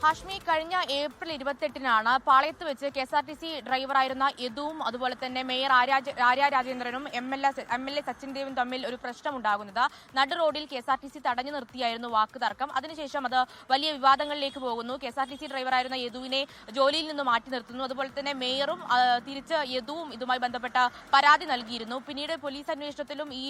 ഹാഷ്മി, കഴിഞ്ഞ ഏപ്രിൽ 28-നാണ് പാളയത്ത് വെച്ച് KSRTC ഡ്രൈവറായിരുന്ന യദുവും അതുപോലെ തന്നെ മേയർ ആര്യ രാജേന്ദ്രനും എം എൽ എ സച്ചിൻ ദേവും തമ്മിൽ ഒരു പ്രശ്നമുണ്ടാകുന്നത്. നടു റോഡിൽ KSRTC തടഞ്ഞു നിർത്തിയായിരുന്നു വാക്കുതർക്കം. അതിനുശേഷം അത് വലിയ വിവാദങ്ങളിലേക്ക് പോകുന്നു. KSRTC ഡ്രൈവറായിരുന്ന യദുവിനെ ജോലിയിൽ നിന്ന് മാറ്റി നിർത്തുന്നു. അതുപോലെ തന്നെ മേയറും തിരിച്ച് യദുവും ഇതുമായി ബന്ധപ്പെട്ട പരാതി നൽകിയിരുന്നു. പിന്നീട് പോലീസ് അന്വേഷണത്തിലും ഈ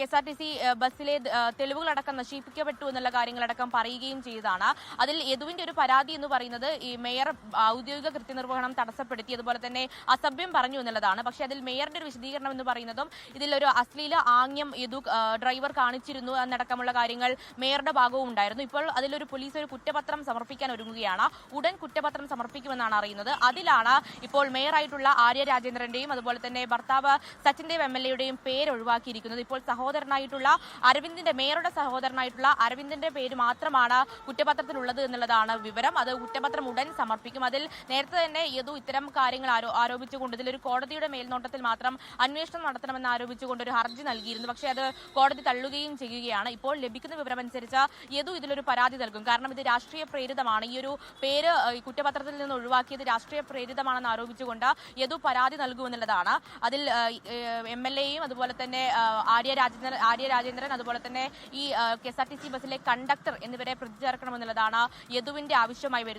KSRTC ബസ്സിലെ തെളിവുകളടക്കം നശിപ്പിക്കപ്പെട്ടു എന്നുള്ള കാര്യങ്ങളടക്കം പറയുകയും ചെയ്തതാണ്. അതിൽ യദുവിന്റെ ഒരു പരാതി എന്ന് പറയുന്നത് ഈ മേയർ ഔദ്യോഗിക കൃത്യനിർവഹണം തടസ്സപ്പെടുത്തി, അതുപോലെ തന്നെ അസഭ്യം പറഞ്ഞു എന്നുള്ളതാണ്. പക്ഷേ അതിൽ മേയറുടെ ഒരു വിശദീകരണം എന്ന് പറയുന്നതും ഇതിലൊരു അശ്ലീല ആംഗ്യം യദു ഡ്രൈവർ കാണിച്ചിരുന്നു എന്നടക്കമുള്ള കാര്യങ്ങൾ മേയറുടെ ഭാഗവും ഉണ്ടായിരുന്നു. ഇപ്പോൾ അതിലൊരു പോലീസ് ഒരു കുറ്റപത്രം സമർപ്പിക്കാൻ ഒരുങ്ങുകയാണ്. ഉടൻ കുറ്റപത്രം സമർപ്പിക്കുമെന്നാണ് അറിയുന്നത്. അതിലാണ് ഇപ്പോൾ മേയറായിട്ടുള്ള ആര്യ രാജേന്ദ്രന്റെയും അതുപോലെ തന്നെ ഭർത്താവ് സച്ചിൻ ദേവ് MLA-യുടെയും പേര് ഒഴിവാക്കിയിരിക്കുന്നത്. ഇപ്പോൾ സഹോദരനായിട്ടുള്ള അരവിന്ദിന്റെ മേയറുടെ സഹോദരനായിട്ടുള്ള അരവിന്ദിന്റെ പേര് മാത്രമാണ് കുറ്റപത്രത്തിലുള്ളത് എന്നുള്ളതാണ് വിവരം. അത് കുറ്റപത്രം ഉടൻ സമർപ്പിക്കും. അതിൽ നേരത്തെ തന്നെ യദു ഇത്തരം കാര്യങ്ങൾ ആരോപിച്ചുകൊണ്ട് ഇതിലൊരു കോടതിയുടെ മേൽനോട്ടത്തിൽ മാത്രം അന്വേഷണം നടത്തണമെന്ന് ആരോപിച്ചുകൊണ്ട് ഒരു ഹർജി നൽകിയിരുന്നു. പക്ഷേ അത് കോടതി തള്ളുകയും ചെയ്യുകയാണ്. ഇപ്പോൾ ലഭിക്കുന്ന വിവരമനുസരിച്ച് യദു ഇതിലൊരു പരാതി നൽകും. കാരണം ഇത് രാഷ്ട്രീയ പ്രേരിതമാണ്. ഈ ഒരു പേര് കുറ്റപത്രത്തിൽ നിന്ന് ഒഴിവാക്കിയത് രാഷ്ട്രീയ പ്രേരിതമാണെന്ന് ആരോപിച്ചുകൊണ്ട് യദു പരാതി നൽകുമെന്നുള്ളതാണ്. അതിൽ MLA-യും അതുപോലെ തന്നെ ആര്യ രാജേന്ദ്രൻ അതുപോലെ തന്നെ ഈ KSRTC ബസ്സിലെ കണ്ടക്ടർ എന്നിവരെ പ്രതി ചേർക്കണമെന്നുള്ളതാണ് യദുവിന്റെ ആവശ്യമായി വരുന്നത്.